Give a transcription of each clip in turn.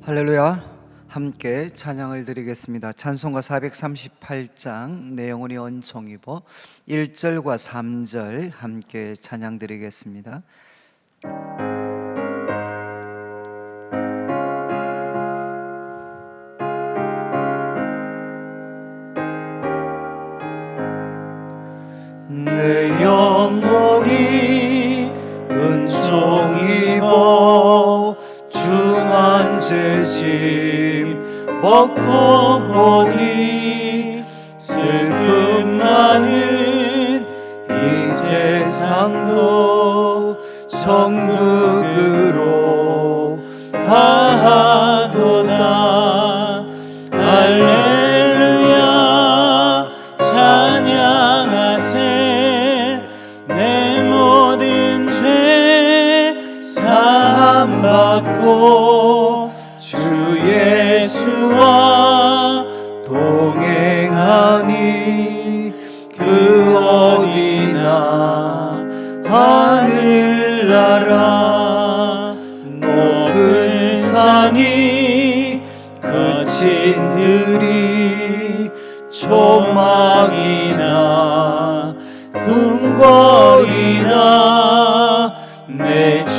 할렐루야. 함께 찬양을 드리겠습니다. 찬송가 438장 내용은 언총이고 1절과 3절 함께 찬양 드리겠습니다. 내 영혼이 은총 입어 중한 죄짐 벗고 보니 슬픔 많은 이 세상도 천국으로 가도다. 할렐루야 찬양하세. 내 모든 죄 사함받고 주 예수와 동행하니 그 어디나 하늘나라. 높은 산이 거친 들이 조막이나 궁궐이나 내 주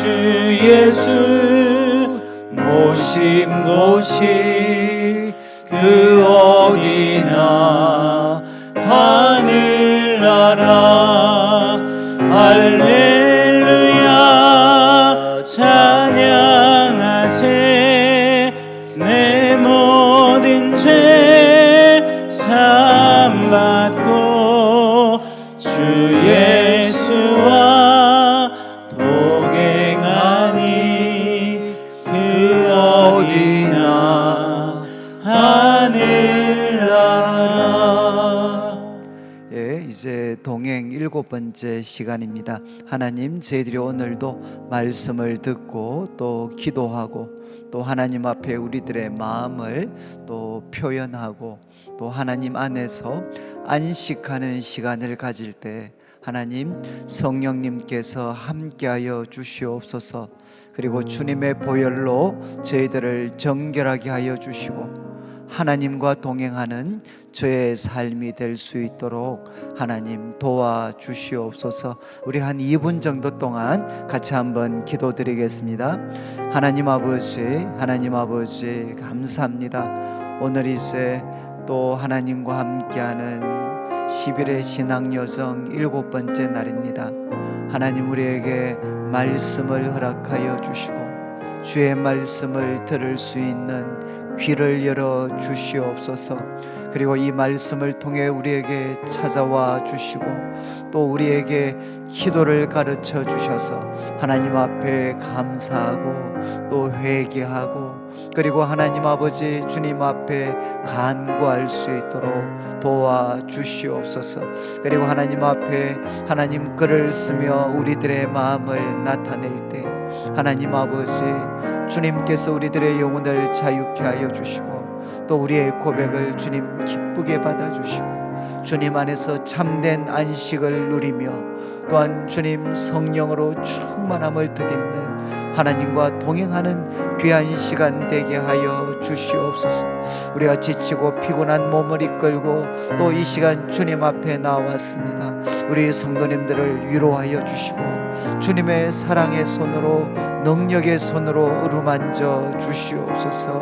예수 모심 곳이 그 어디나 하늘나라. 할렐루야 찬양하세. 내 모든 죄 사함받고 주 예수와 동행하니 그 어디나 하늘나라. 이제 동행 7번째 시간입니다. 하나님, 저희들이 오늘도 말씀을 듣고 또 기도하고 또 하나님 앞에 우리들의 마음을 또 표현하고 또 하나님 안에서 안식하는 시간을 가질 때 하나님 성령님께서 함께하여 주시옵소서. 그리고 주님의 보혈로 저희들을 정결하게 하여 주시고 하나님과 동행하는 저의 삶이 될 수 있도록 하나님 도와주시옵소서. 우리 한 2분 정도 동안 같이 한번 기도드리겠습니다. 하나님 아버지 감사합니다. 오늘 이제 또 하나님과 함께하는 10일의 신앙여정 7번째 날입니다. 하나님, 우리에게 말씀을 허락하여 주시고 주의 말씀을 들을 수 있는 귀를 열어 주시옵소서. 그리고 이 말씀을 통해 우리에게 찾아와 주시고 또 우리에게 기도를 가르쳐 주셔서 하나님 앞에 감사하고 또 회개하고 그리고 하나님 아버지 주님 앞에 간구할 수 있도록 도와주시옵소서. 그리고 하나님 앞에 하나님 글을 쓰며 우리들의 마음을 나타낼 때 하나님 아버지 주님께서 우리들의 영혼을 자유케 하여 주시고 또 우리의 고백을 주님 기쁘게 받아주시고 주님 안에서 참된 안식을 누리며 또한 주님 성령으로 충만함을 덧입는 하나님과 동행하는 귀한 시간 되게 하여 주시옵소서. 우리가 지치고 피곤한 몸을 이끌고 또 이 시간 주님 앞에 나왔습니다. 우리 성도님들을 위로하여 주시고 주님의 사랑의 손으로 능력의 손으로 어루만져 주시옵소서.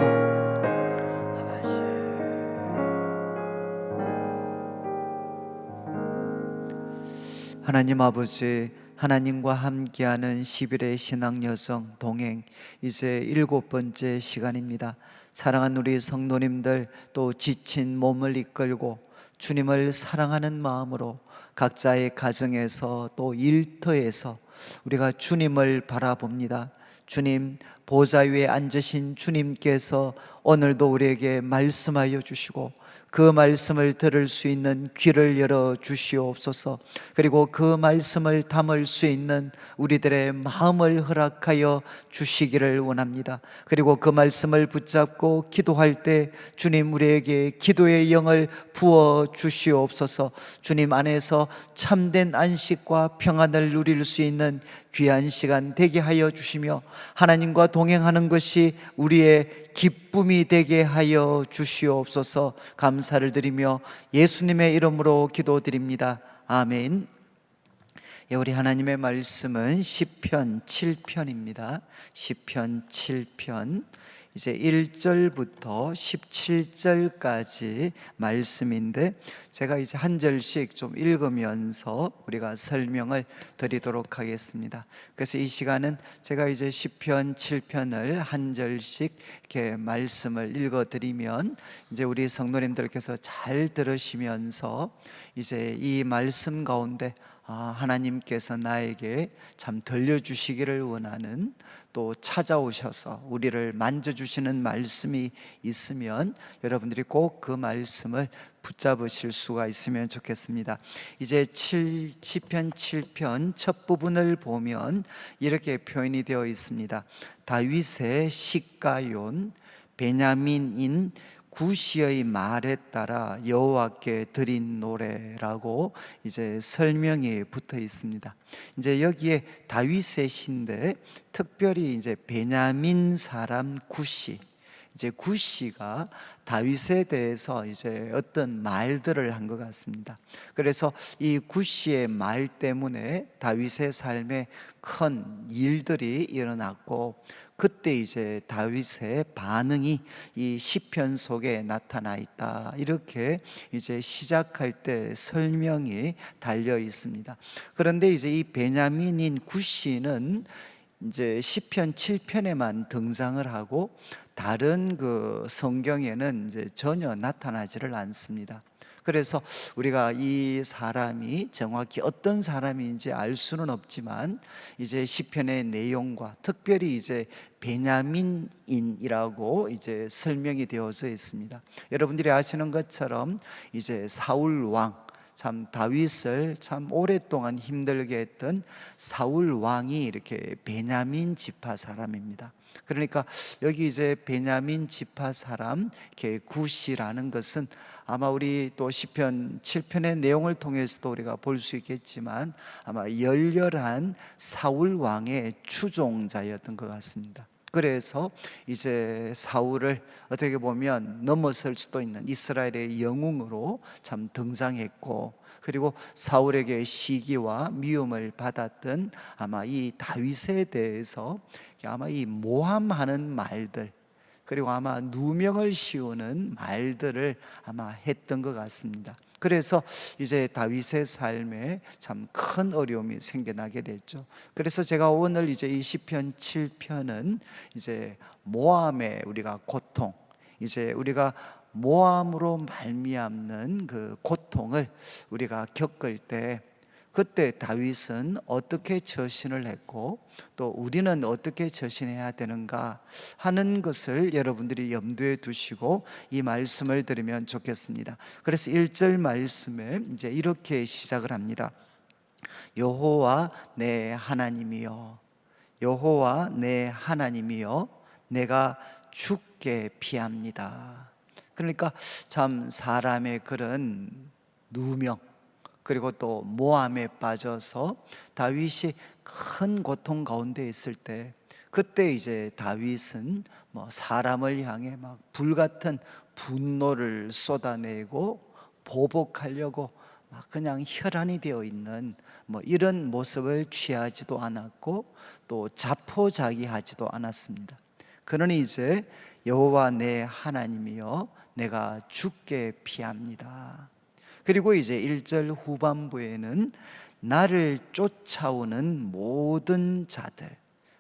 하나님 아버지, 하나님과 함께하는 10일의 신앙여정 동행 이제 7번째 시간입니다. 사랑하는 우리 성도님들, 또 지친 몸을 이끌고 주님을 사랑하는 마음으로 각자의 가정에서 또 일터에서 우리가 주님을 바라봅니다. 주님, 보좌 위에 앉으신 주님께서 오늘도 우리에게 말씀하여 주시고 그 말씀을 들을 수 있는 귀를 열어 주시옵소서. 그리고 그 말씀을 담을 수 있는 우리들의 마음을 허락하여 주시기를 원합니다. 그리고 그 말씀을 붙잡고 기도할 때 주님, 우리에게 기도의 영을 부어 주시옵소서. 주님 안에서 참된 안식과 평안을 누릴 수 있는 귀한 시간 되게 하여 주시며 하나님과 동행하는 것이 우리의 기쁨이 되게 하여 주시옵소서. 감사를 드리며 예수님의 이름으로 기도드립니다. 아멘. 예, 우리 하나님의 말씀은 시편 7편입니다. 시편 7편 이제 1절부터 17절까지 말씀인데 제가 이제 한 절씩 좀 읽으면서 우리가 설명을 드리도록 하겠습니다. 그래서 이 시간은 제가 이제 시편 7편을 한 절씩 이렇게 말씀을 읽어 드리면 이제 우리 성도님들께서 잘 들으시면서 이제 이 말씀 가운데 하나님께서 나에게 참 들려주시기를 원하는, 또 찾아오셔서 우리를 만져주시는 말씀이 있으면 여러분들이 꼭 그 말씀을 붙잡으실 수가 있으면 좋겠습니다. 이제 시편 7편 첫 부분을 보면 이렇게 표현이 되어 있습니다. 다윗의 시가yon 베냐민인 구시의 말에 따라 여호와께 드린 노래라고 이제 설명이 붙어 있습니다. 이제 여기에 다윗의 시인데 특별히 이제 베냐민 사람 구시, 이제 구시가 다윗에 대해서 이제 어떤 말들을 한 것 같습니다. 그래서 이 구시의 말 때문에 다윗의 삶에 큰 일들이 일어났고, 그때 이제 다윗의 반응이 이 시편 속에 나타나 있다, 이렇게 이제 시작할 때 설명이 달려 있습니다. 그런데 이제 이 베냐민인 구시는 이제 시편 7편에만 등장을 하고 다른 그 성경에는 이제 전혀 나타나지를 않습니다. 그래서 우리가 이 사람이 정확히 어떤 사람인지 알 수는 없지만 이제 시편의 내용과 특별히 이제 베냐민인이라고 이제 설명이 되어져 있습니다. 여러분들이 아시는 것처럼 이제 사울 왕, 참 다윗을 참 오랫동안 힘들게 했던 사울 왕이 이렇게 베냐민 지파 사람입니다. 그러니까 여기 이제 베냐민 지파 사람 이렇게 구시라는 것은 아마 우리 또 시편 7편의 내용을 통해서도 우리가 볼 수 있겠지만 아마 열렬한 사울 왕의 추종자였던 것 같습니다. 그래서 이제 사울을 어떻게 보면 넘어설 수도 있는 이스라엘의 영웅으로 참 등장했고, 그리고 사울에게 시기와 미움을 받았던 아마 이 다윗에 대해서 아마 이 모함하는 말들, 그리고 아마 누명을 씌우는 말들을 아마 했던 것 같습니다. 그래서 이제 다윗의 삶에 참 큰 어려움이 생겨나게 됐죠. 그래서 제가 오늘 이제 이 시편 7편은 이제 모함의 우리가 고통, 이제 우리가 모함으로 말미암는 그 고통을 우리가 겪을 때 그때 다윗은 어떻게 처신을 했고 또 우리는 어떻게 처신해야 되는가 하는 것을 여러분들이 염두에 두시고 이 말씀을 들으면 좋겠습니다. 그래서 1절 말씀에 이제 이렇게 시작을 합니다. 여호와 내 하나님이여, 여호와 내 하나님이여, 내가 주께 피합니다. 그러니까 참 사람의 그런 누명, 그리고 또 모함에 빠져서 다윗이 큰 고통 가운데 있을 때, 그때 이제 다윗은 사람을 향해 막 불같은 분노를 쏟아내고 보복하려고 막 그냥 혈안이 되어 있는 이런 모습을 취하지도 않았고 또 자포자기하지도 않았습니다. 그러니 이제 여호와 내 하나님이여, 내가 주께 피합니다. 그리고 이제 1절 후반부에는 나를 쫓아오는 모든 자들,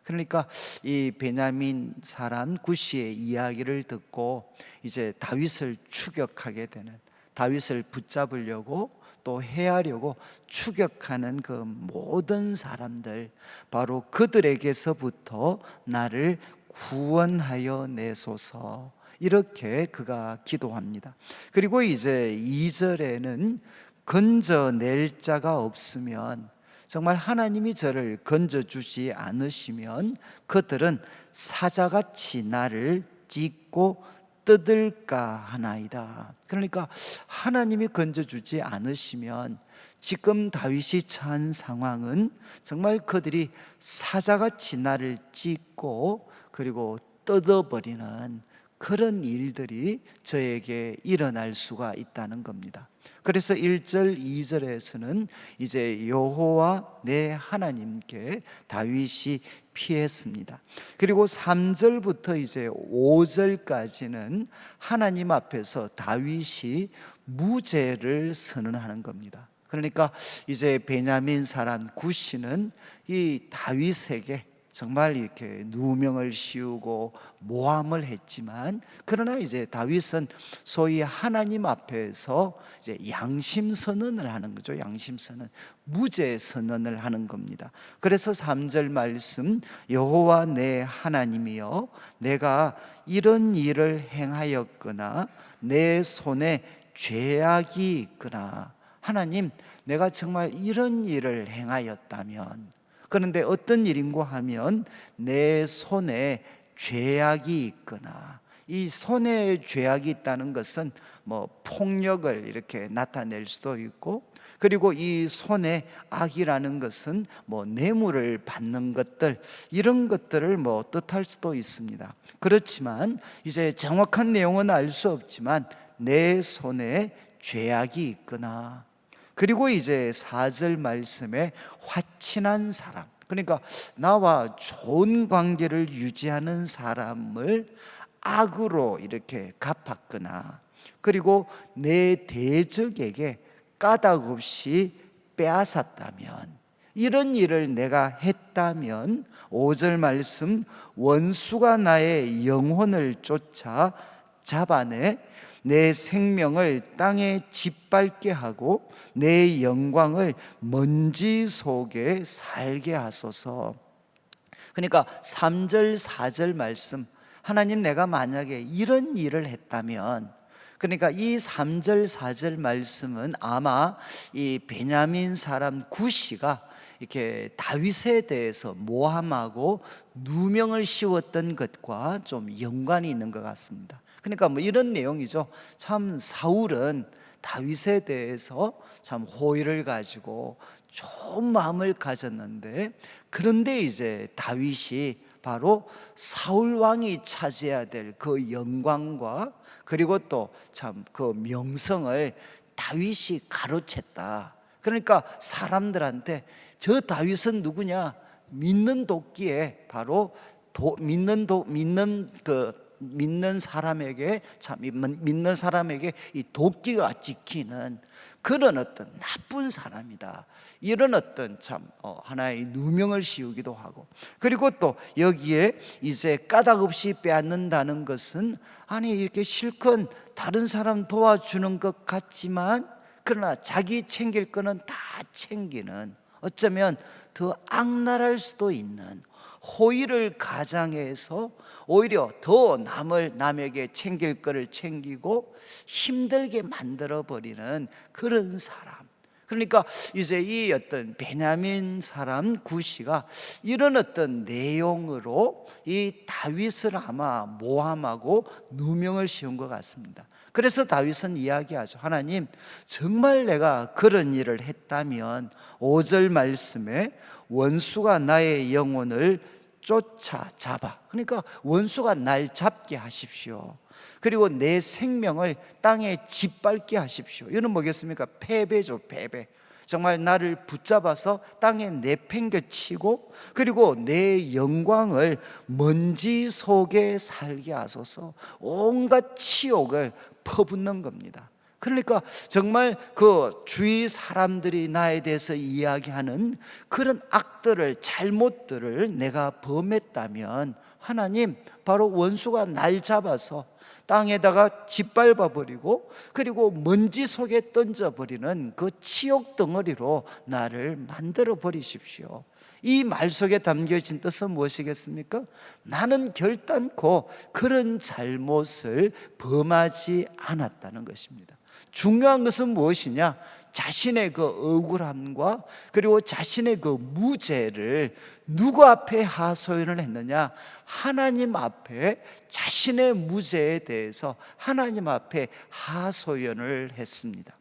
그러니까 이 베냐민 사람 구시의 이야기를 듣고 이제 다윗을 추격하게 되는, 다윗을 붙잡으려고 또 해하려고 추격하는 그 모든 사람들, 바로 그들에게서부터 나를 구원하여 내소서, 이렇게 그가 기도합니다. 그리고 이제 2절에는 건져낼 자가 없으면, 정말 하나님이 저를 건져주지 않으시면 그들은 사자같이 나를 찢고 뜯을까 하나이다. 그러니까 하나님이 건져주지 않으시면 지금 다윗이 처한 상황은 정말 그들이 사자같이 나를 찢고 그리고 뜯어버리는 그런 일들이 저에게 일어날 수가 있다는 겁니다. 그래서 1절, 2절에서는 이제 여호와 내 하나님께 다윗이 피했습니다. 그리고 3절부터 이제 5절까지는 하나님 앞에서 다윗이 무죄를 선언하는 겁니다. 그러니까 이제 베냐민 사람 구시는 이 다윗에게 정말 이렇게 누명을 씌우고 모함을 했지만, 그러나 이제 다윗은 소위 하나님 앞에서 이제 양심 선언을 하는 거죠. 양심 선언, 무죄 선언을 하는 겁니다. 그래서 3절 말씀, 여호와 내 하나님이여 내가 이런 일을 행하였거나 내 손에 죄악이 있거나, 하나님 내가 정말 이런 일을 행하였다면, 그런데 어떤 일인고 하면 내 손에 죄악이 있거나, 이 손에 죄악이 있다는 것은 뭐 폭력을 이렇게 나타낼 수도 있고, 그리고 이 손에 악이라는 것은 뭐 뇌물을 받는 것들, 이런 것들을 뭐 뜻할 수도 있습니다. 그렇지만 이제 정확한 내용은 알 수 없지만 내 손에 죄악이 있거나, 그리고 이제 4절 말씀에 화친한 사람, 그러니까 나와 좋은 관계를 유지하는 사람을 악으로 이렇게 갚았거나, 그리고 내 대적에게 까닭 없이 빼앗았다면, 이런 일을 내가 했다면 5절 말씀, 원수가 나의 영혼을 쫓아 잡아내 내 생명을 땅에 짓밟게 하고 내 영광을 먼지 속에 살게 하소서. 그러니까 3절 4절 말씀, 하나님 내가 만약에 이런 일을 했다면, 그러니까 이 3절 4절 말씀은 아마 이 베냐민 사람 구시가 이렇게 다윗에 대해서 모함하고 누명을 씌웠던 것과 좀 연관이 있는 것 같습니다. 그러니까 뭐 이런 내용이죠. 참 사울은 다윗에 대해서 참 호의를 가지고 좋은 마음을 가졌는데, 그런데 이제 다윗이 바로 사울 왕이 차지해야 될 그 영광과 그리고 또 참 그 명성을 다윗이 가로챘다. 그러니까 사람들한테 저 다윗은 누구냐? 믿는 도끼에 바로 믿는 사람에게 이 도끼가 찍히는 그런 어떤 나쁜 사람이다, 이런 어떤 참 하나의 누명을 씌우기도 하고, 그리고 또 여기에 이제 까닭 없이 빼앗는다는 것은, 아니 이렇게 실컷 다른 사람 도와주는 것 같지만 그러나 자기 챙길 거는 다 챙기는, 어쩌면 더 악랄할 수도 있는, 호의를 가장해서 오히려 더 남에게 챙길 거를 챙기고 힘들게 만들어 버리는 그런 사람. 그러니까 이제 이 어떤 베냐민 사람 구시가 이런 어떤 내용으로 이 다윗을 아마 모함하고 누명을 씌운 것 같습니다. 그래서 다윗은 이야기하죠. 하나님 정말 내가 그런 일을 했다면 5절 말씀에 원수가 나의 영혼을 쫓아잡아, 그러니까 원수가 날 잡게 하십시오. 그리고 내 생명을 땅에 짓밟게 하십시오. 이건 뭐겠습니까? 패배죠, 패배. 정말 나를 붙잡아서 땅에 내팽개치고, 그리고 내 영광을 먼지 속에 살게 하소서. 온갖 치욕을 퍼붓는 겁니다. 그러니까 정말 그 주위 사람들이 나에 대해서 이야기하는 그런 악들을, 잘못들을 내가 범했다면, 하나님 바로 원수가 날 잡아서 땅에다가 짓밟아 버리고 그리고 먼지 속에 던져버리는 그 치욕 덩어리로 나를 만들어 버리십시오. 이 말 속에 담겨진 뜻은 무엇이겠습니까? 나는 결단코 그런 잘못을 범하지 않았다는 것입니다. 중요한 것은 무엇이냐? 자신의 그 억울함과 그리고 자신의 그 무죄를 누구 앞에 하소연을 했느냐? 하나님 앞에 자신의 무죄에 대해서 하나님 앞에 하소연을 했습니다.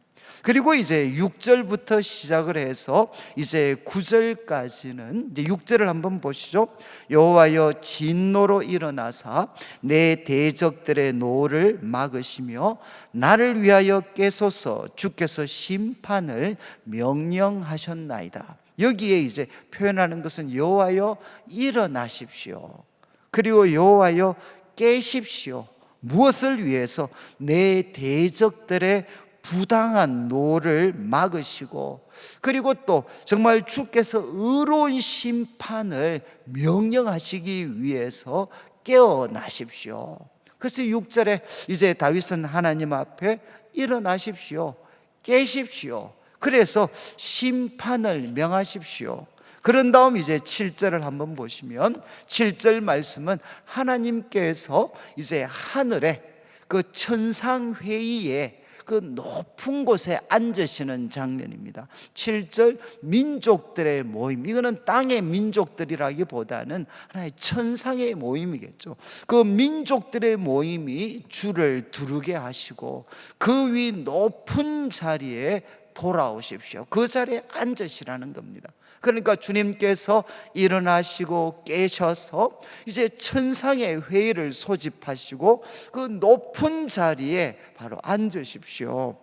그리고 이제 6절부터 시작을 해서 이제 9절까지는 이제 6절을 한번 보시죠. 여호와여 진노로 일어나사 내 대적들의 노를 막으시며 나를 위하여 깨소서. 주께서 심판을 명령하셨나이다. 여기에 이제 표현하는 것은 여호와여 일어나십시오. 그리고 여호와여 깨십시오. 무엇을 위해서? 내 대적들의 부당한 노를 막으시고, 그리고 또 정말 주께서 의로운 심판을 명령하시기 위해서 깨어나십시오. 그래서 6절에 이제 다윗은 하나님 앞에 일어나십시오, 깨십시오. 그래서 심판을 명하십시오. 그런 다음 이제 7절을 한번 보시면 7절 말씀은 하나님께서 이제 하늘에 그 천상회의에 그 높은 곳에 앉으시는 장면입니다. 7절 민족들의 모임, 이거는 땅의 민족들이라기보다는 하나의 천상의 모임이겠죠. 그 민족들의 모임이 주를 두르게 하시고 그 위 높은 자리에 돌아오십시오. 그 자리에 앉으시라는 겁니다. 그러니까 주님께서 일어나시고 깨셔서 이제 천상의 회의를 소집하시고 그 높은 자리에 바로 앉으십시오.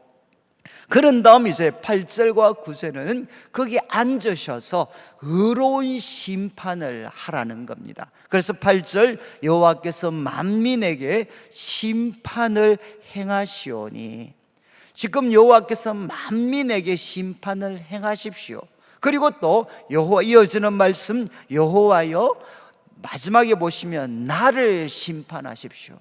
그런 다음 이제 8절과 9절은 거기 앉으셔서 의로운 심판을 하라는 겁니다. 그래서 8절 여호와께서 만민에게 심판을 행하시오니, 지금 여호와께서 만민에게 심판을 행하십시오. 그리고 또 여호와, 이어지는 말씀, 여호와여 마지막에 보시면 나를 심판하십시오.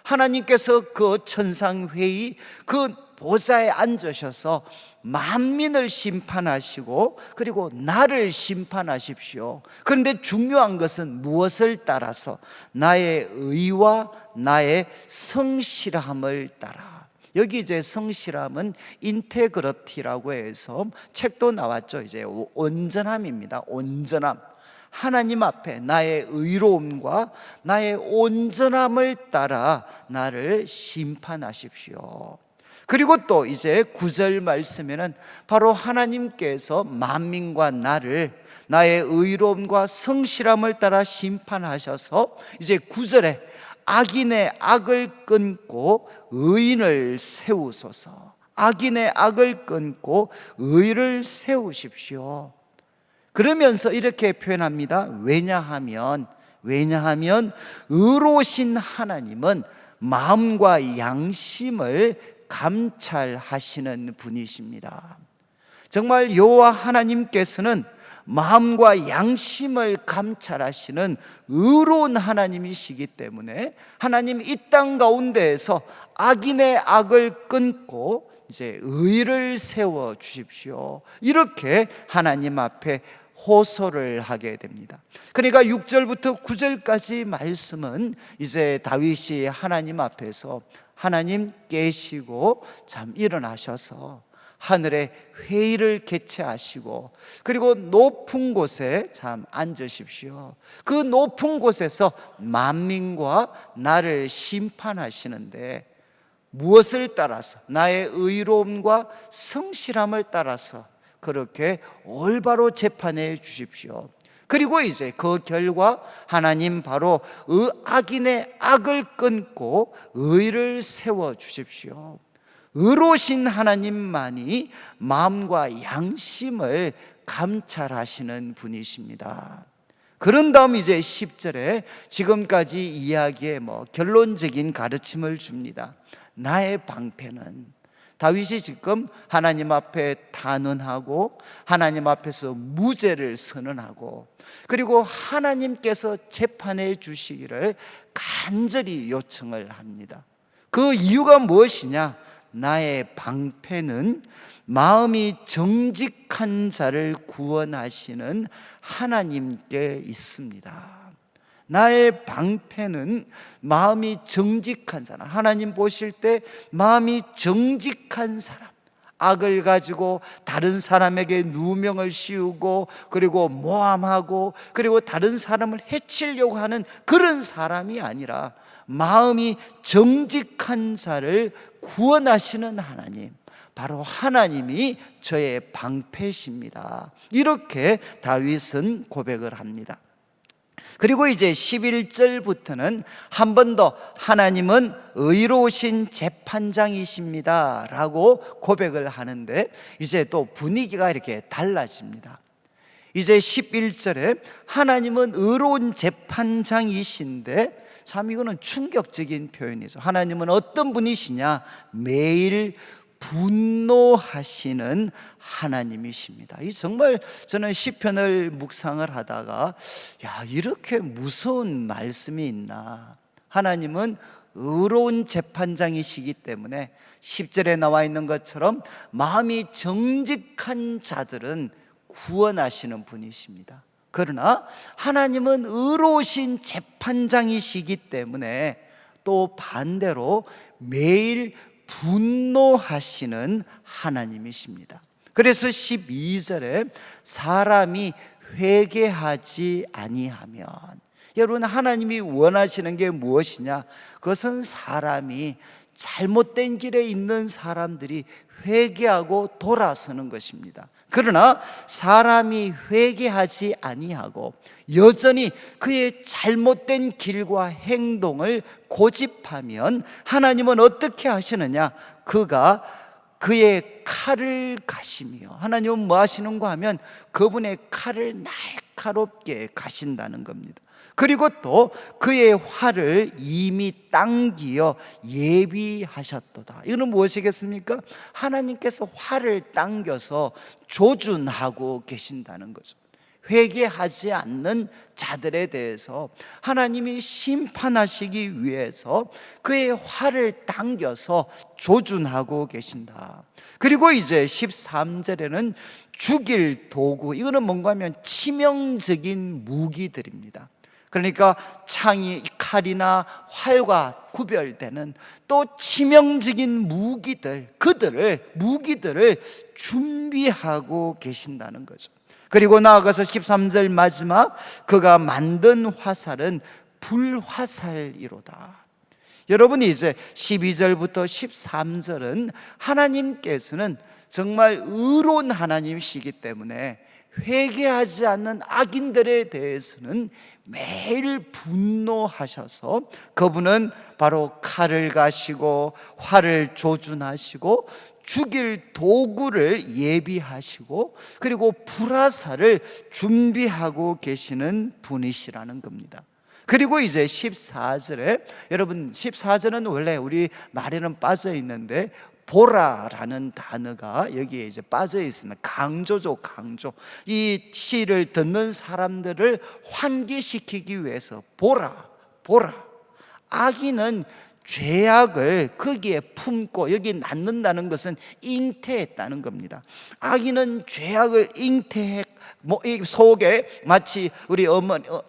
하나님께서 그 천상회의 그 보좌에 앉으셔서 만민을 심판하시고 그리고 나를 심판하십시오. 그런데 중요한 것은 무엇을 따라서? 나의 의와 나의 성실함을 따라. 여기 이제 성실함은 인테그러티라고 해서 책도 나왔죠. 이제 온전함입니다. 온전함. 하나님 앞에 나의 의로움과 나의 온전함을 따라 나를 심판하십시오. 그리고 또 이제 9절 말씀에는 바로 하나님께서 만민과 나를 나의 의로움과 성실함을 따라 심판하셔서 이제 9절에 악인의 악을 끊고 의인을 세우소서. 악인의 악을 끊고 의를 세우십시오. 그러면서 이렇게 표현합니다. 왜냐하면 의로우신 하나님은 마음과 양심을 감찰하시는 분이십니다. 정말 여호와 하나님께서는 마음과 양심을 감찰하시는 의로운 하나님이시기 때문에 하나님 이 땅 가운데에서 악인의 악을 끊고 이제 의를 세워 주십시오. 이렇게 하나님 앞에 호소를 하게 됩니다. 그러니까 6절부터 9절까지 말씀은 이제 다윗이 하나님 앞에서 하나님 깨시고 참 일어나셔서 하늘에 회의를 개최하시고 그리고 높은 곳에 참 앉으십시오. 그 높은 곳에서 만민과 나를 심판하시는데 무엇을 따라서? 나의 의로움과 성실함을 따라서 그렇게 올바로 재판해 주십시오. 그리고 이제 그 결과 하나님 바로 악인의 악을 끊고 의를 세워 주십시오. 의로우신 하나님만이 마음과 양심을 감찰하시는 분이십니다. 그런 다음 이제 10절에 지금까지 이야기의 결론적인 가르침을 줍니다. 나의 방패는, 다윗이 지금 하나님 앞에 탄원하고 하나님 앞에서 무죄를 선언하고 그리고 하나님께서 재판해 주시기를 간절히 요청을 합니다. 그 이유가 무엇이냐? 나의 방패는 마음이 정직한 자를 구원하시는 하나님께 있습니다. 나의 방패는 마음이 정직한 사람, 하나님 보실 때 마음이 정직한 사람, 악을 가지고 다른 사람에게 누명을 씌우고 그리고 모함하고 그리고 다른 사람을 해치려고 하는 그런 사람이 아니라 마음이 정직한 자를 구원하시는 하나님, 바로 하나님이 저의 방패십니다. 이렇게 다윗은 고백을 합니다. 그리고 이제 11절부터는 한 번 더 하나님은 의로우신 재판장이십니다 라고 고백을 하는데, 이제 또 분위기가 이렇게 달라집니다. 이제 11절에 하나님은 의로운 재판장이신데, 참 이거는 충격적인 표현이죠. 하나님은 어떤 분이시냐? 매일 분노하시는 하나님이십니다. 이 정말 저는 시편을 묵상을 하다가 이렇게 무서운 말씀이 있나. 하나님은 의로운 재판장이시기 때문에 10절에 나와 있는 것처럼 마음이 정직한 자들은 구원하시는 분이십니다. 그러나 하나님은 의로우신 재판장이시기 때문에 또 반대로 매일 분노하시는 하나님이십니다. 그래서 12절에 사람이 회개하지 아니하면, 여러분 하나님이 원하시는 게 무엇이냐? 그것은 사람이 잘못된 길에 있는 사람들이 회개하고 돌아서는 것입니다. 그러나 사람이 회개하지 아니하고 여전히 그의 잘못된 길과 행동을 고집하면 하나님은 어떻게 하시느냐? 그가 그의 칼을 가시며, 하나님은 뭐 하시는가 하면 그분의 칼을 날카롭게 가신다는 겁니다. 그리고 또 그의 활을 이미 당기어 예비하셨도다. 이거는 무엇이겠습니까? 하나님께서 활을 당겨서 조준하고 계신다는 거죠. 회개하지 않는 자들에 대해서 하나님이 심판하시기 위해서 그의 활을 당겨서 조준하고 계신다. 그리고 이제 13절에는 죽일 도구, 이거는 뭔가 하면 치명적인 무기들입니다. 그러니까 창이 칼이나 활과 구별되는 또 치명적인 무기들을 준비하고 계신다는 거죠. 그리고 나아가서 13절 마지막, 그가 만든 화살은 불화살이로다. 여러분이 이제 12절부터 13절은 하나님께서는 정말 의로운 하나님이시기 때문에 회개하지 않는 악인들에 대해서는 매일 분노하셔서 그분은 바로 칼을 가시고 활을 조준하시고 죽일 도구를 예비하시고 그리고 불화살을 준비하고 계시는 분이시라는 겁니다. 그리고 이제 14절에, 여러분 14절은 원래 우리 말에는 빠져 있는데 보라라는 단어가 여기에 이제 빠져 있습니다. 강조죠, 강조. 이 시를 듣는 사람들을 환기시키기 위해서 보라. 악인은 죄악을 거기에 품고, 여기 낳는다는 것은 잉태했다는 겁니다. 악인은 죄악을 잉태해, 이 속에 마치 우리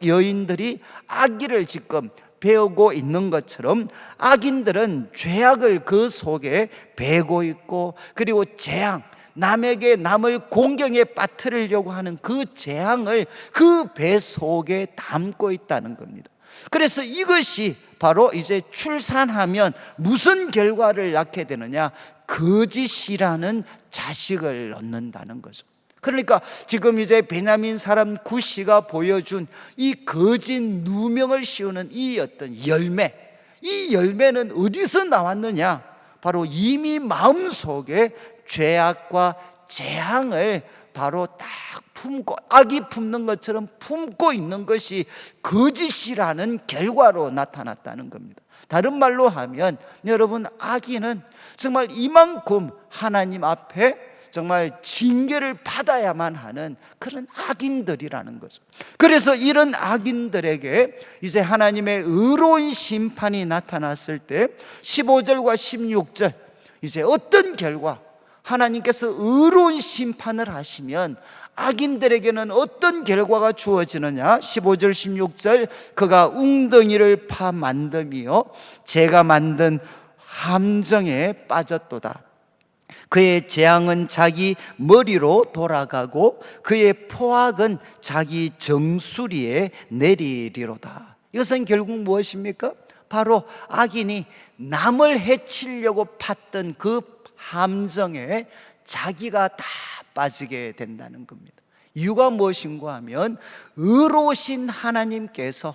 여인들이 아기를 지금 배우고 있는 것처럼 악인들은 죄악을 그 속에 배고 있고, 그리고 재앙, 남에게 남을 공경에 빠뜨리려고 하는 그 재앙을 그 배 속에 담고 있다는 겁니다. 그래서 이것이 바로 이제 출산하면 무슨 결과를 낳게 되느냐? 거짓이라는 자식을 얻는다는 거죠. 그러니까 지금 이제 베냐민 사람 구시가 보여준 이 거짓 누명을 씌우는 이 어떤 열매, 이 열매는 어디서 나왔느냐? 바로 이미 마음속에 죄악과 재앙을 바로 딱 품고, 악이 품는 것처럼 품고 있는 것이 거짓이라는 결과로 나타났다는 겁니다. 다른 말로 하면 여러분, 악인은 정말 이만큼 하나님 앞에 정말 징계를 받아야만 하는 그런 악인들이라는 거죠. 그래서 이런 악인들에게 이제 하나님의 의로운 심판이 나타났을 때 15절과 16절, 이제 어떤 결과, 하나님께서 의로운 심판을 하시면 악인들에게는 어떤 결과가 주어지느냐? 15절 16절, 그가 웅덩이를 파 만듦이요 제가 만든 함정에 빠졌도다. 그의 재앙은 자기 머리로 돌아가고 그의 포악은 자기 정수리에 내리리로다. 이것은 결국 무엇입니까? 바로 악인이 남을 해치려고 팠던 그 함정에 자기가 다 빠지게 된다는 겁니다. 이유가 무엇인가 하면 의로우신 하나님께서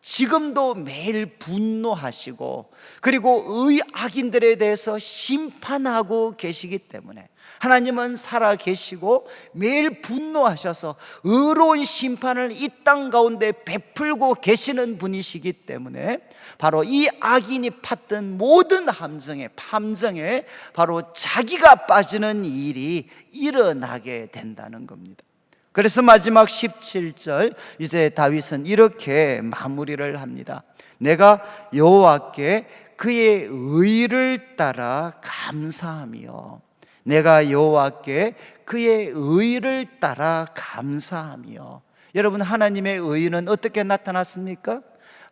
지금도 매일 분노하시고 그리고 악인들에 대해서 심판하고 계시기 때문에, 하나님은 살아 계시고 매일 분노하셔서 의로운 심판을 이 땅 가운데 베풀고 계시는 분이시기 때문에 바로 이 악인이 팠던 모든 함정에 바로 자기가 빠지는 일이 일어나게 된다는 겁니다. 그래서 마지막 17절 이제 다윗은 이렇게 마무리를 합니다. 내가 여호와께 그의 의를 따라 감사하며, 내가 여호와께 그의 의를 따라 감사하며. 여러분, 하나님의 의는 어떻게 나타났습니까?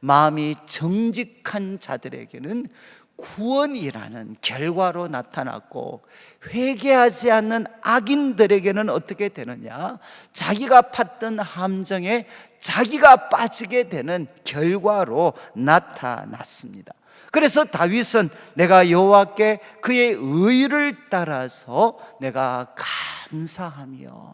마음이 정직한 자들에게는 구원이라는 결과로 나타났고, 회개하지 않는 악인들에게는 어떻게 되느냐? 자기가 팠던 함정에 자기가 빠지게 되는 결과로 나타났습니다. 그래서 다윗은 내가 여호와께 그의 의를 따라서 내가 감사하며,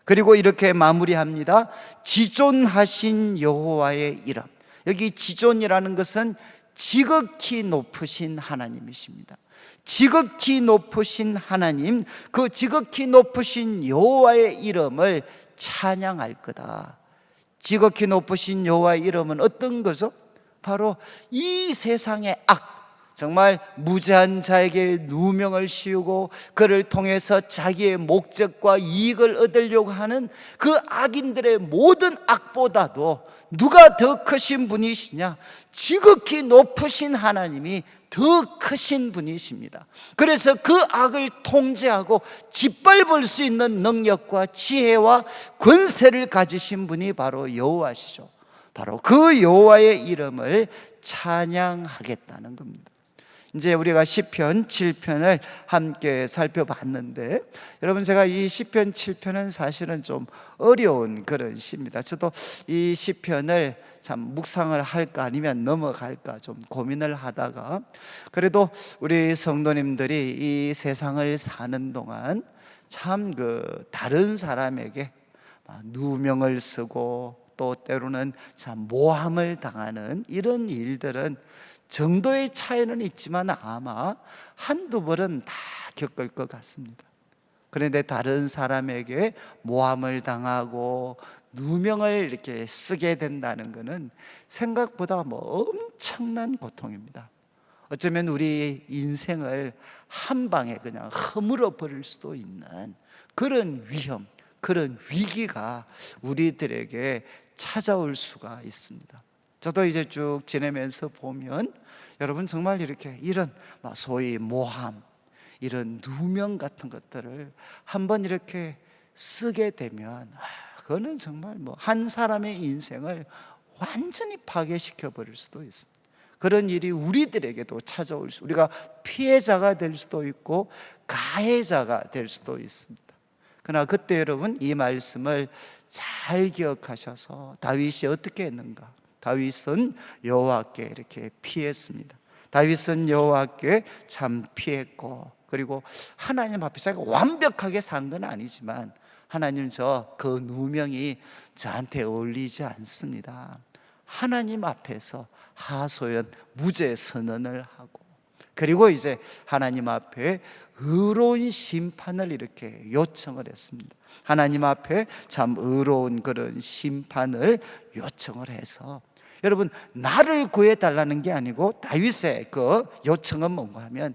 그리고 이렇게 마무리합니다. 지존하신 여호와의 이름. 여기 지존이라는 것은 지극히 높으신 하나님이십니다. 지극히 높으신 하나님, 그 지극히 높으신 여호와의 이름을 찬양할 거다. 지극히 높으신 여호와의 이름은 어떤 거죠? 바로 이 세상의 정말 무죄한 자에게 누명을 씌우고 그를 통해서 자기의 목적과 이익을 얻으려고 하는 그 악인들의 모든 악보다도 누가 더 크신 분이시냐? 지극히 높으신 하나님이 더 크신 분이십니다. 그래서 그 악을 통제하고 짓밟을 수 있는 능력과 지혜와 권세를 가지신 분이 바로 여호와시죠. 바로 그 여호와의 이름을 찬양하겠다는 겁니다. 이제 우리가 시편 7편을 함께 살펴봤는데, 여러분, 제가 이 시편 7편은 사실은 좀 어려운 그런 시입니다. 저도 이 시편을 참 묵상을 할까 아니면 넘어갈까 좀 고민을 하다가, 그래도 우리 성도님들이 이 세상을 사는 동안 참 다른 사람에게 누명을 쓰고 또 때로는 참 모함을 당하는 이런 일들은 정도의 차이는 있지만 아마 한두 번은 다 겪을 것 같습니다. 그런데 다른 사람에게 모함을 당하고 누명을 이렇게 쓰게 된다는 것은 생각보다 엄청난 고통입니다. 어쩌면 우리 인생을 한 방에 그냥 허물어 버릴 수도 있는 그런 위험, 그런 위기가 우리들에게 찾아올 수가 있습니다. 저도 이제 쭉 지내면서 보면 여러분, 정말 이런 소위 모함, 이런 누명 같은 것들을 한번 이렇게 쓰게 되면 그거는 정말 한 사람의 인생을 완전히 파괴시켜 버릴 수도 있습니다. 그런 일이 우리들에게도 찾아올 수, 우리가 피해자가 될 수도 있고 가해자가 될 수도 있습니다. 그러나 그때 여러분, 이 말씀을 잘 기억하셔서 다윗이 어떻게 했는가? 다윗은 여호와께 이렇게 피했습니다. 다윗은 여호와께 참 피했고, 그리고 하나님 앞에서 자기가 완벽하게 산 건 아니지만, 하나님, 그 누명이 저한테 어울리지 않습니다. 하나님 앞에서 하소연 무죄 선언을 하고, 그리고 이제 하나님 앞에 의로운 심판을 이렇게 요청을 했습니다. 하나님 앞에 참 의로운 그런 심판을 요청을 해서, 여러분, 나를 구해달라는 게 아니고 다윗의 그 요청은 뭔가 하면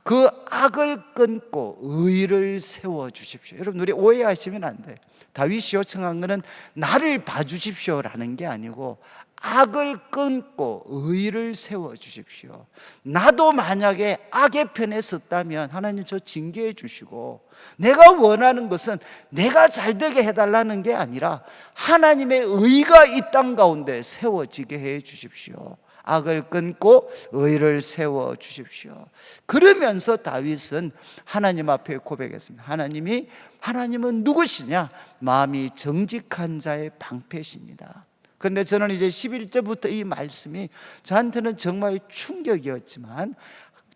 그 악을 끊고 의를 세워주십시오. 여러분, 우리 오해하시면 안 돼요. 다윗이 요청한 것은 나를 봐주십시오라는 게 아니고 악을 끊고 의를 세워주십시오. 나도 만약에 악의 편에 섰다면 하나님 저 징계해 주시고, 내가 원하는 것은 내가 잘되게 해달라는 게 아니라 하나님의 의가 이 땅 가운데 세워지게 해 주십시오. 악을 끊고 의를 세워 주십시오. 그러면서 다윗은 하나님 앞에 고백했습니다. 하나님은 누구시냐? 마음이 정직한 자의 방패십니다. 그런데 저는 이제 11절부터 이 말씀이 저한테는 정말 충격이었지만,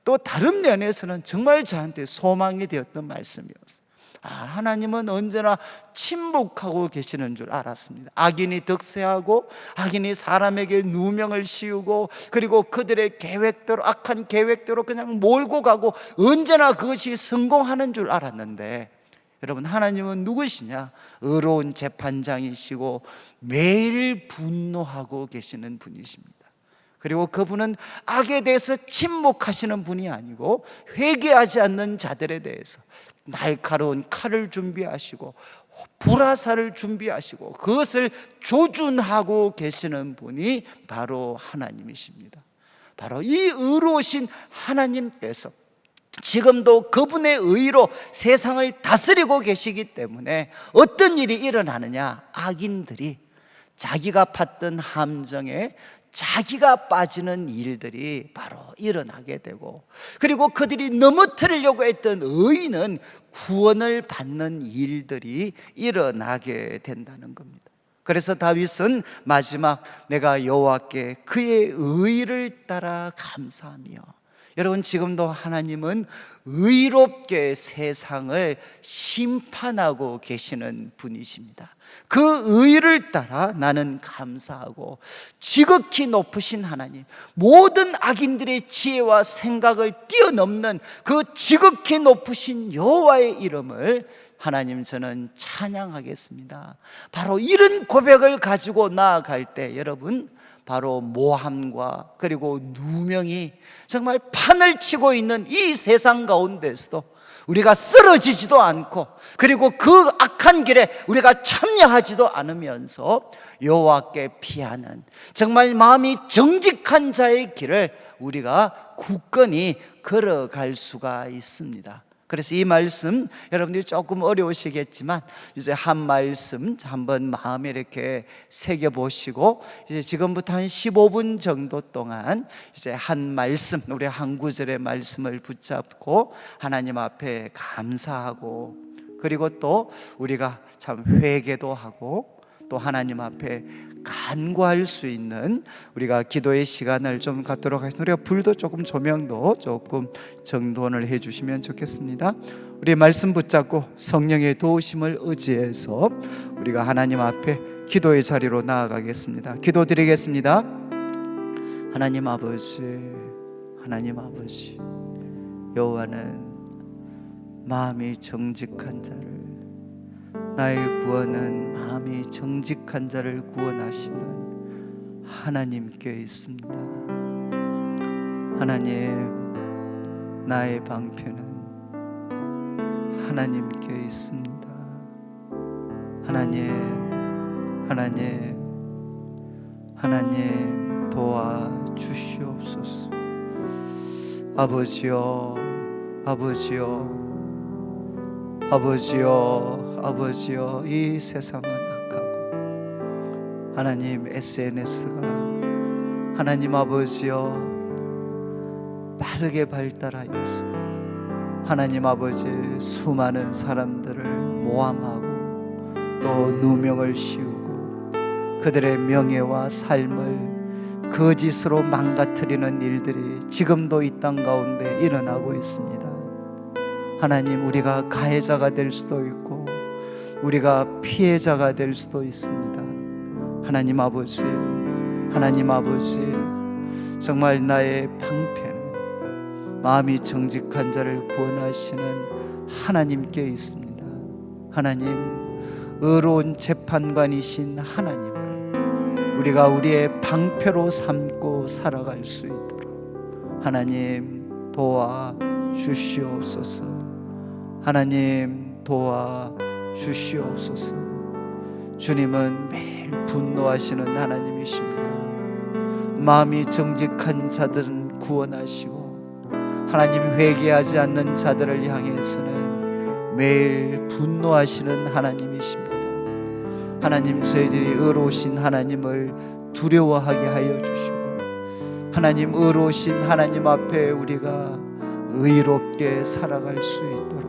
또 다른 면에서는 정말 저한테 소망이 되었던 말씀이었어요. 하나님은 언제나 침묵하고 계시는 줄 알았습니다. 악인이 득세하고 악인이 사람에게 누명을 씌우고 그리고 그들의 계획대로, 악한 계획대로 그냥 몰고 가고 언제나 그것이 성공하는 줄 알았는데, 여러분, 하나님은 누구시냐? 의로운 재판장이시고 매일 분노하고 계시는 분이십니다. 그리고 그분은 악에 대해서 침묵하시는 분이 아니고 회개하지 않는 자들에 대해서 날카로운 칼을 준비하시고 불화살을 준비하시고 그것을 조준하고 계시는 분이 바로 하나님이십니다. 바로 이 의로우신 하나님께서 지금도 그분의 의로 세상을 다스리고 계시기 때문에 어떤 일이 일어나느냐? 악인들이 자기가 팠던 함정에 자기가 빠지는 일들이 바로 일어나게 되고, 그리고 그들이 넘어뜨리려고 했던 의인은 구원을 받는 일들이 일어나게 된다는 겁니다. 그래서 다윗은 마지막 내가 여호와께 그의 의를 따라 감사하며, 여러분, 지금도 하나님은 의롭게 세상을 심판하고 계시는 분이십니다. 그 의를 따라 나는 감사하고, 지극히 높으신 하나님, 모든 악인들의 지혜와 생각을 뛰어넘는 그 지극히 높으신 여호와의 이름을 하나님, 저는 찬양하겠습니다. 바로 이런 고백을 가지고 나아갈 때 여러분, 바로 모함과 그리고 누명이 정말 판을 치고 있는 이 세상 가운데서도 우리가 쓰러지지도 않고, 그리고 그 악한 길에 우리가 참여하지도 않으면서 여호와께 피하는 정말 마음이 정직한 자의 길을 우리가 굳건히 걸어갈 수가 있습니다. 그래서 이 말씀 여러분들이 조금 어려우시겠지만 이제 한 말씀 한번 마음에 이렇게 새겨보시고, 이제 지금부터 한 15분 정도 동안 이제 한 말씀, 우리 한 구절의 말씀을 붙잡고 하나님 앞에 감사하고, 그리고 또 우리가 참 회개도 하고 또 하나님 앞에 간구할 수 있는 우리가 기도의 시간을 좀 갖도록 하겠습니다. 우리가 불도 조금, 조명도 조금 정돈을 해 주시면 좋겠습니다. 우리 말씀 붙잡고 성령의 도우심을 의지해서 우리가 하나님 앞에 기도의 자리로 나아가겠습니다. 기도드리겠습니다. 하나님 아버지, 하나님 아버지, 여호와는 마음이 정직한 자를, 나의 구원은 마음이 정직한 자를 구원하시는 하나님께 있습니다. 하나님, 나의 방편은 하나님께 있습니다. 하나님, 하나님, 하나님 도와주시옵소서. 아버지여, 아버지여, 아버지여, 아버지여, 이 세상은 악하고 하나님, SNS가 하나님 아버지여 빠르게 발달하여서 하나님 아버지 수많은 사람들을 모함하고 또 누명을 씌우고 그들의 명예와 삶을 거짓으로 망가뜨리는 일들이 지금도 이 땅 가운데 일어나고 있습니다. 하나님, 우리가 가해자가 될 수도 있고 우리가 피해자가 될 수도 있습니다. 하나님 아버지, 하나님 아버지, 정말 나의 방패는 마음이 정직한 자를 구원하시는 하나님께 있습니다. 하나님, 의로운 재판관이신 하나님을 우리가 우리의 방패로 삼고 살아갈 수 있도록 하나님 도와주시옵소서. 하나님 도와주시옵소서. 주님은 매일 분노하시는 하나님이십니다. 마음이 정직한 자들은 구원하시고 하나님 회개하지 않는 자들을 향해서는 매일 분노하시는 하나님이십니다. 하나님, 저희들이 의로우신 하나님을 두려워하게 하여 주시고 하나님, 의로우신 하나님 앞에 우리가 의롭게 살아갈 수 있도록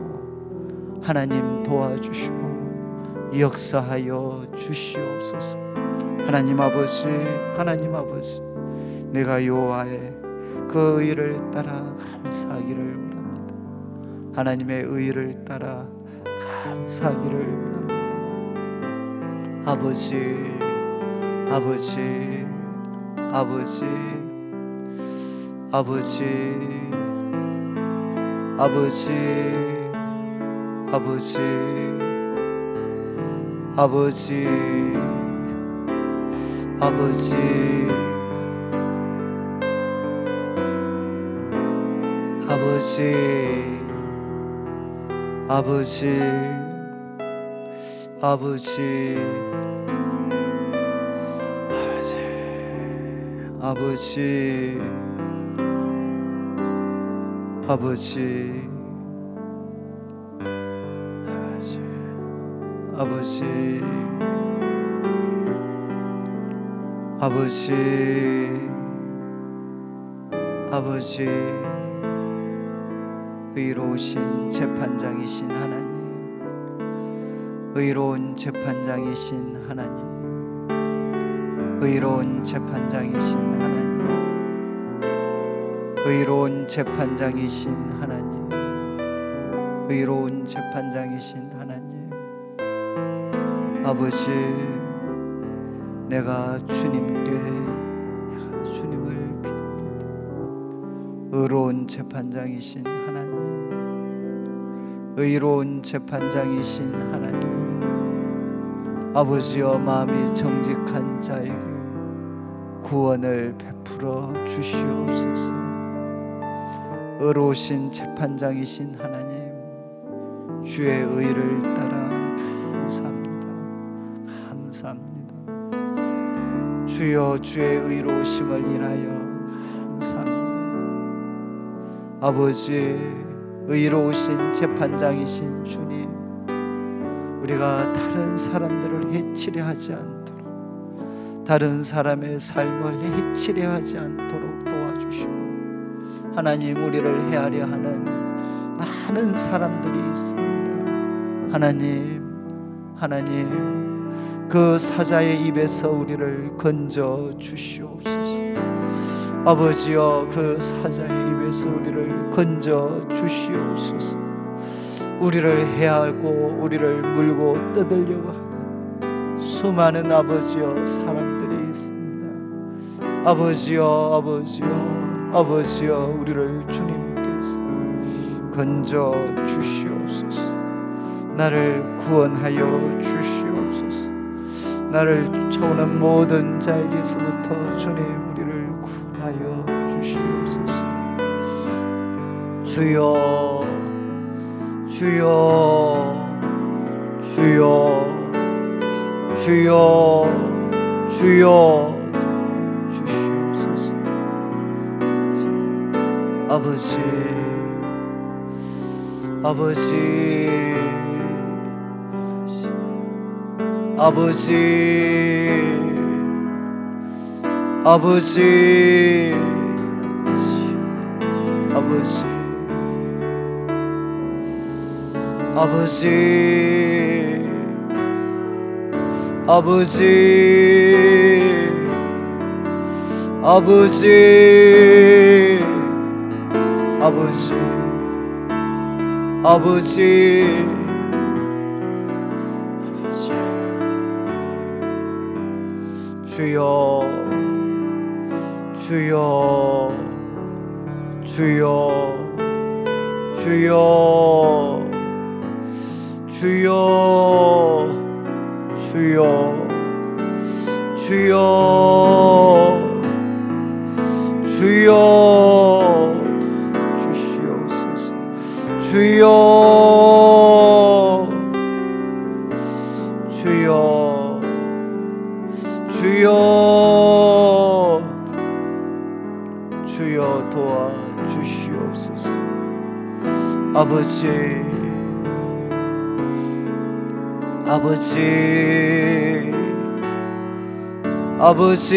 하나님 도와주시고 역사하여 주시옵소서. 하나님 아버지, 하나님 아버지, 내가 여호와의 그 의를 따라 감사하기를 원합니다. 하나님의 의를 따라 감사하기를 원합니다. 아버지, 아버지, 아버지, 아버지, 아버지, 아버지, 아버지, 아버지, 아버지, 아버지, 아버지, 아버지, 아버지, 아버지, 아버지, 아버지, 의로우신 재판장이신 하나님, 의로운 재판장이신 하나님, 의로운 재판장이신 하나님, 의로운 재판장이신 하나님, 의로운 재판장이신 하나님. 아버지, 내가 주님을 빕니다. 의로운 재판장이신 하나님, 의로운 재판장이신 하나님. 아버지여, 마음이 정직한 자에게 구원을 베풀어 주시옵소서. 의로우신 재판장이신 하나님, 주의 의를 따라 감사합니다. 감사합니다. 주여, 주의 의로우심을 인하여 감사합니다. 아버지, 의로우신 재판장이신 주님, 우리가 다른 사람들을 해치려 하지 않도록, 다른 사람의 삶을 해치려 하지 않도록 도와주시고, 하나님, 우리를 해하려 하는 많은 사람들이 있습니다. 하나님, 그 사자의 입에서 우리를 건져 주시옵소서. 아버지여, 그 사자의 입에서 우리를 건져 주시옵소서. 우리를 해하고 우리를 물고 뜯으려고 하는 수많은 아버지여 사람들이 있습니다. 아버지여, 우리를 주님께서 건져 주시옵소서. 나를 구원하여 주시옵소서. 나를 쫓아오는 모든 자에게서부터 주님, 우리를 구원하여 주시옵소서. 주여, 주여, 주여, 주여, 주여, 주시옵소서. 아버지, 아버지, 아버지, 아버지, 아버지, 아버지, 아버지, 아버지, 아버지, 아버지, 주여, 주여, 주여, 주여, 주여, 주여, 주여, 주여, 주시옵소서. 주여, 주여, 주여, 주여, 도와주시옵소서. 아버지, 아버지, 아버지,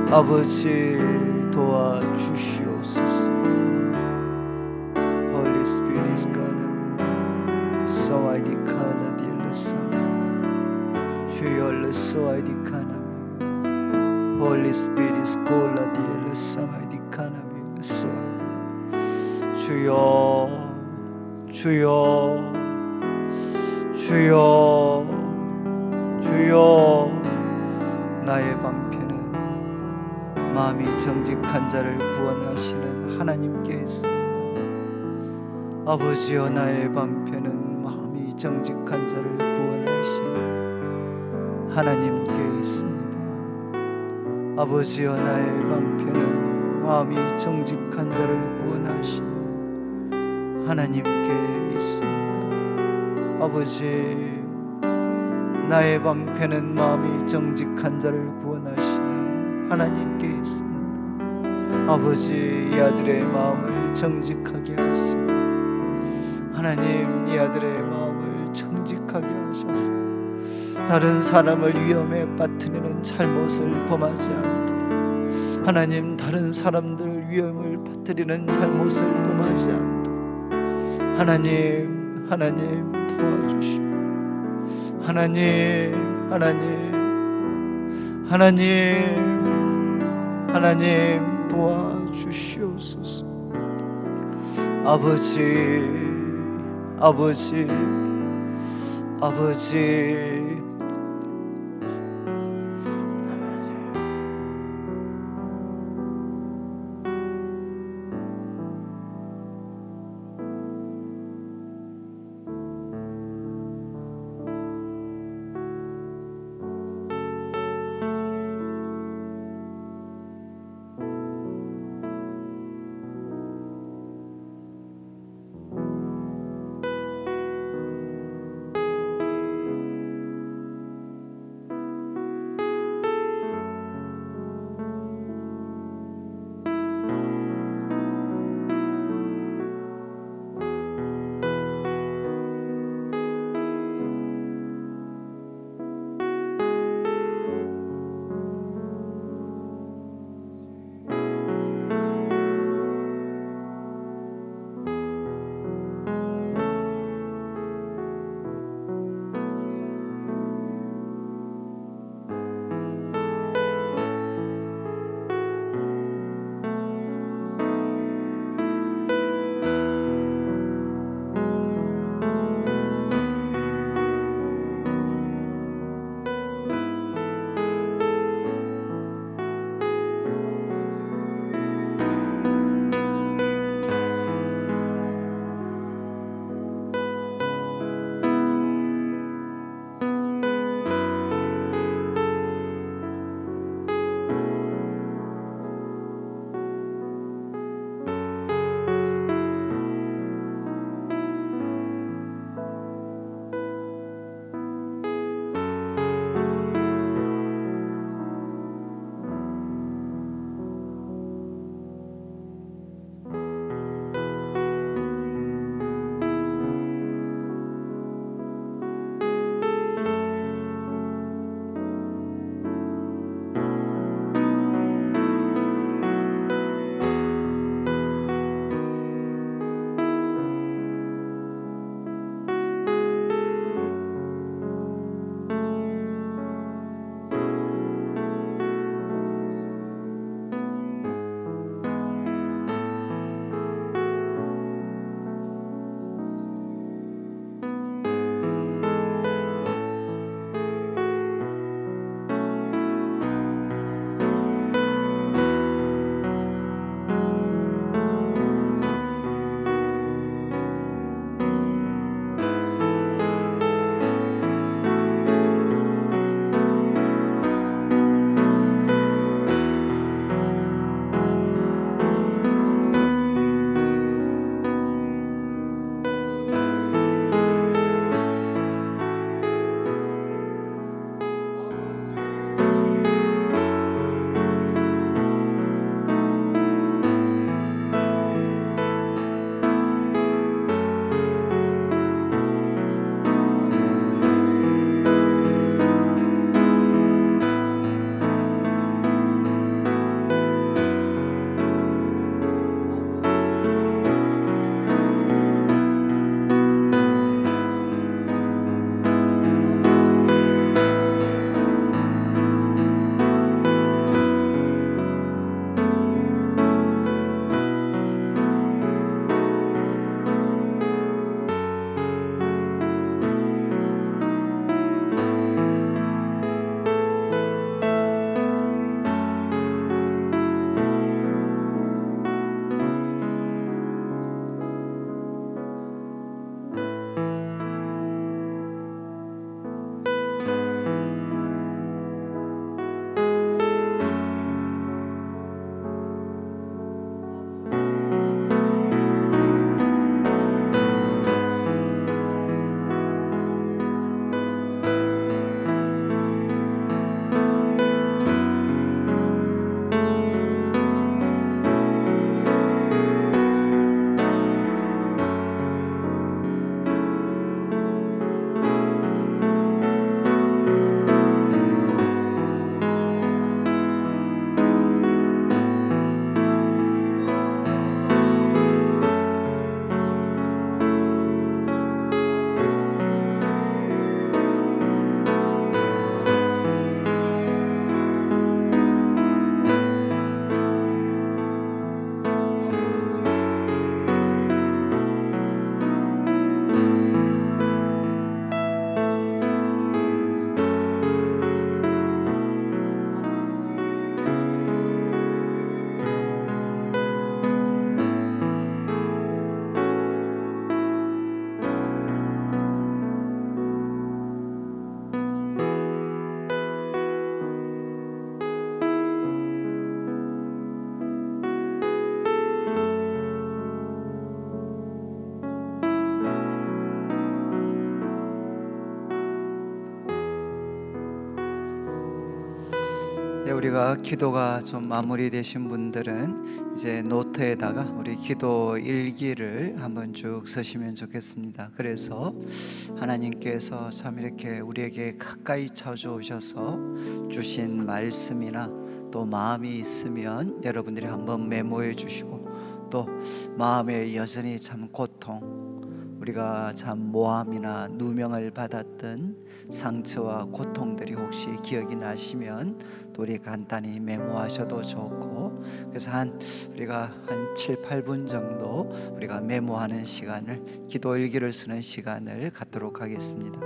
아버지, 도와주시옵소서. Holy Spirit is God, so I declare the Son. 주여, so I declare. Holy Spirit scola di el sama di canavi so. 주여 주여 주여 주여. 나의 방패는 마음이 정직한 자를 구원하시는 하나님께 있습니다. 아버지여, 나의 방패는 마음이 정직한 자를 구원하시는 하나님께 있습니다. 아버지여, 나의 방패는 마음이 정직한 자를 구원하시는 하나님께 있습니다. 아버지, 나의 방패는 마음이 정직한 자를 구원하시는 하나님께 있습니다. 아버지, 이 아들의 마음을 정직하게 하시고 하나님, 이 아들의 마음을 정직하게 하셔서 다른 사람을 위험에 빠뜨리는 잘못을 범하지 않도록, 하나님, 다른 사람들 위험을 빠뜨리는 잘못을 범하지 않도록 하나님 도와주시고, 하나님 도와주시옵소서. 아버지 우리가 기도가 좀 마무리되신 분들은 이제 노트에다가 우리 기도 일기를 한번 쭉 쓰시면 좋겠습니다. 그래서 하나님께서 참 이렇게 우리에게 가까이 찾아오셔서 주신 말씀이나 또 마음이 있으면 여러분들이 한번 메모해 주시고, 또 마음에 여전히 참 고통, 우리가 참 모함이나 누명을 받았던 상처와 고통들이 혹시 기억이 나시면 또 우리 간단히 메모하셔도 좋고, 그래서 우리가 한 7, 8분 정도 우리가 메모하는 시간을, 기도 일기를 쓰는 시간을 갖도록 하겠습니다.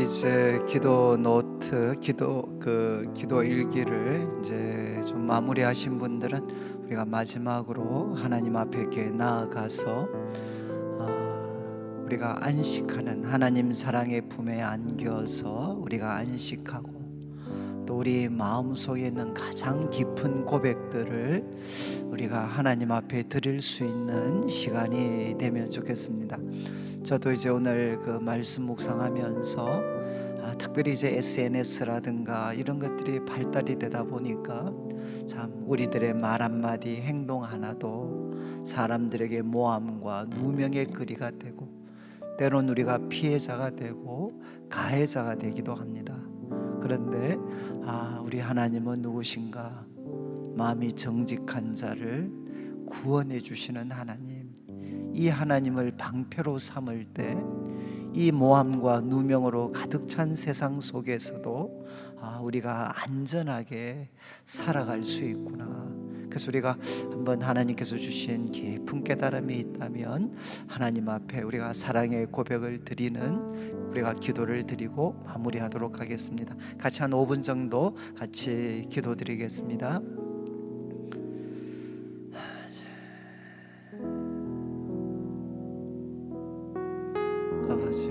이제 기도 노트, 기도 일기를 이제 좀 마무리하신 분들은 우리가 마지막으로 하나님 앞에 이렇게 나아가서 우리가 안식하는 하나님 사랑의 품에 안겨서 우리가 안식하고, 또 우리 마음속에 있는 가장 깊은 고백들을 우리가 하나님 앞에 드릴 수 있는 시간이 되면 좋겠습니다. 저도 이제 오늘 그 말씀 묵상하면서 특별히 이제 SNS라든가 이런 것들이 발달이 되다 보니까 참 우리들의 말 한마디, 행동 하나도 사람들에게 모함과 누명의 거리가 되고, 때론 우리가 피해자가 되고 가해자가 되기도 합니다. 그런데 우리 하나님은 누구신가? 마음이 정직한 자를 구원해 주시는 하나님, 이 하나님을 방패로 삼을 때 이 모함과 누명으로 가득 찬 세상 속에서도 우리가 안전하게 살아갈 수 있구나. 그래서 우리가 한번 하나님께서 주신 깊은 깨달음이 있다면 하나님 앞에 우리가 사랑의 고백을 드리는, 우리가 기도를 드리고 마무리하도록 하겠습니다. 같이 한 5분 정도 같이 기도 드리겠습니다. 아버지,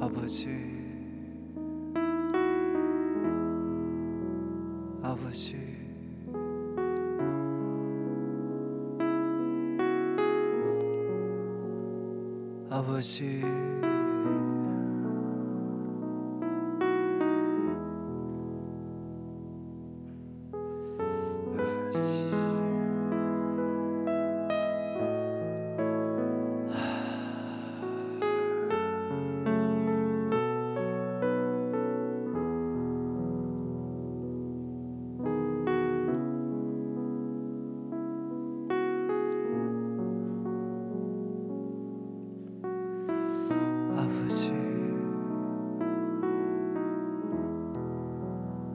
아버지, 아버지, 아버지,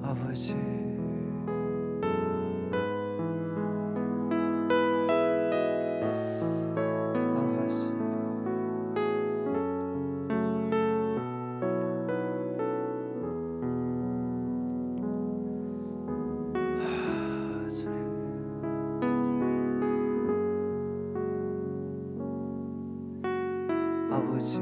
아버지, 아버지, 아버지, 아버지,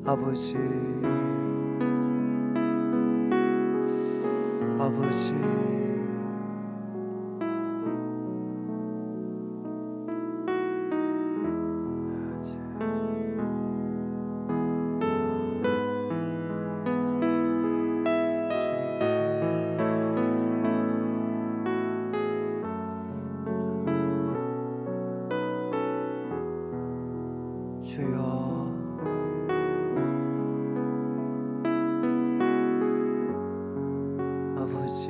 아버지, 아버지, 아버지, 주여, 아버지,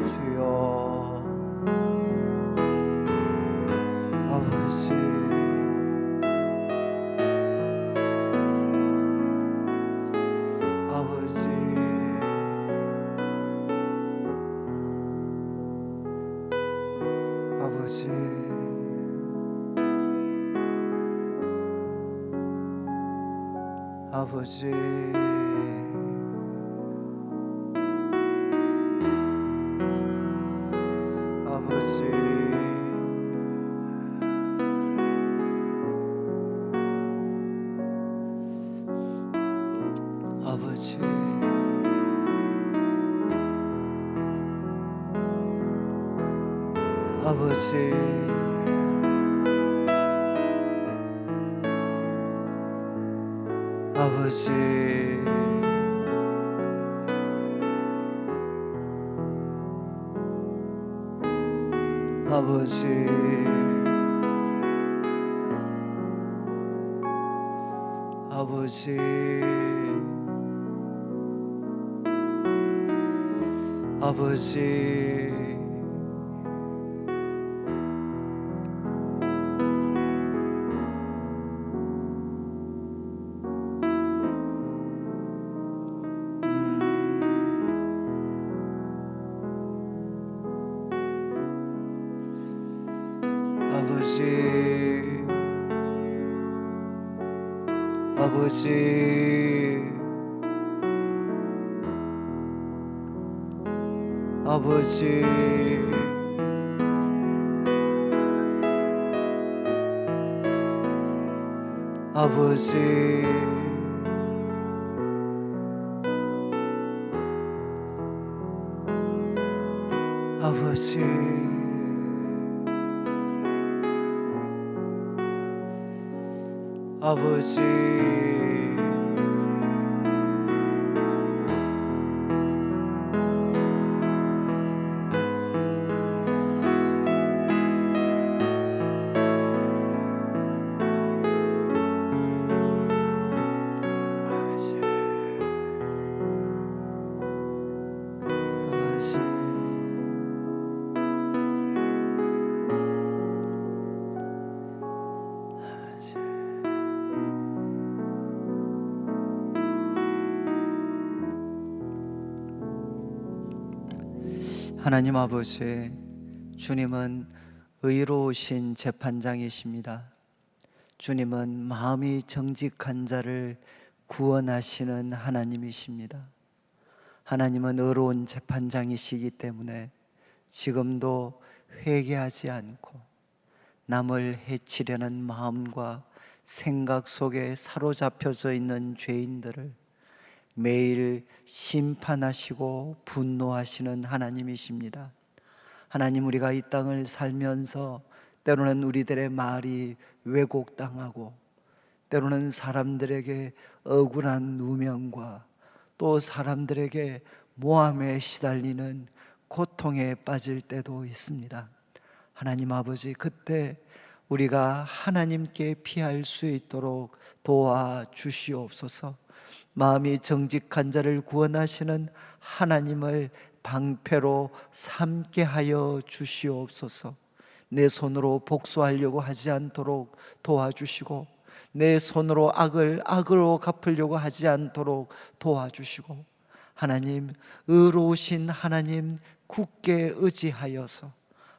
주여, 아버지, 아버지, 아버지, 아버지, 아버지, 아버지, 아버지, 아버지, 아버지, 아버지, 아버지, 아버지, 아버지, 아버지, 아버지, 아버지, 아버지, 하나님 아버지, 주님은 의로우신 재판장이십니다. 주님은 마음이 정직한 자를 구원하시는 하나님이십니다. 하나님은 의로운 재판장이시기 때문에 지금도 회개하지 않고 남을 해치려는 마음과 생각 속에 사로잡혀져 있는 죄인들을 매일 심판하시고 분노하시는 하나님이십니다. 하나님, 우리가 이 땅을 살면서 때로는 우리들의 말이 왜곡당하고 때로는 사람들에게 억울한 누명과 또 사람들에게 모함에 시달리는 고통에 빠질 때도 있습니다. 하나님 아버지, 그때 우리가 하나님께 피할 수 있도록 도와주시옵소서. 마음이 정직한 자를 구원하시는 하나님을 방패로 삼게 하여 주시옵소서. 내 손으로 복수하려고 하지 않도록 도와주시고 내 손으로 악을 악으로 갚으려고 하지 않도록 도와주시고, 하나님, 의로우신 하나님 굳게 의지하여서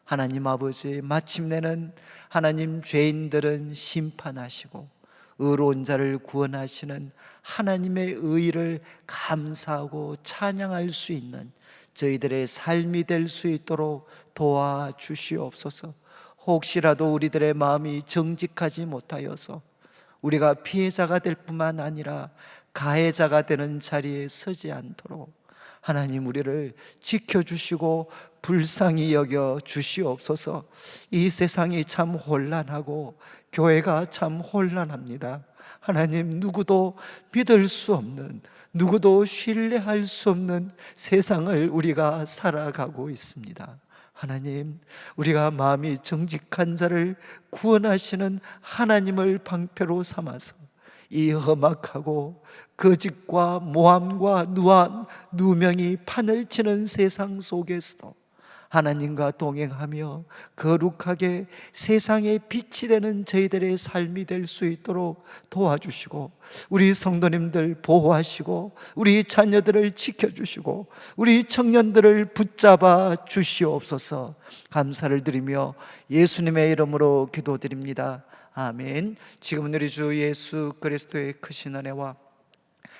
하나님 아버지, 마침내는 하나님, 죄인들은 심판하시고 의로운 자를 구원하시는 하나님의 의를 감사하고 찬양할 수 있는 저희들의 삶이 될 수 있도록 도와주시옵소서. 혹시라도 우리들의 마음이 정직하지 못하여서 우리가 피해자가 될 뿐만 아니라 가해자가 되는 자리에 서지 않도록 하나님, 우리를 지켜주시고 불쌍히 여겨 주시옵소서. 이 세상이 참 혼란하고 교회가 참 혼란합니다. 하나님, 누구도 믿을 수 없는, 누구도 신뢰할 수 없는 세상을 우리가 살아가고 있습니다. 하나님, 우리가 마음이 정직한 자를 구원하시는 하나님을 방패로 삼아서 이 험악하고 거짓과 모함과 누명이 판을 치는 세상 속에서도 하나님과 동행하며 거룩하게 세상의 빛이 되는 저희들의 삶이 될 수 있도록 도와주시고, 우리 성도님들 보호하시고 우리 자녀들을 지켜주시고 우리 청년들을 붙잡아 주시옵소서. 감사를 드리며 예수님의 이름으로 기도드립니다. 아멘. 지금은 우리 주 예수 그리스도의 크신 은혜와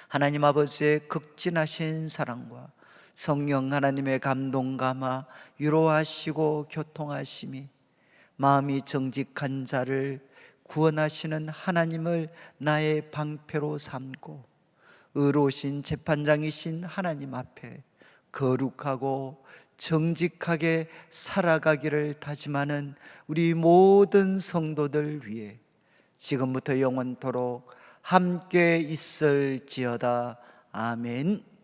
하나님 아버지의 극진하신 사랑과 성령 하나님의 감동 감화 위로하시고 교통하심이 마음이 정직한 자를 구원하시는 하나님을 나의 방패로 삼고 의로우신 재판장이신 하나님 앞에 거룩하고 정직하게 살아가기를 다짐하는 우리 모든 성도들 위해 지금부터 영원토록 함께 있을지어다. 아멘.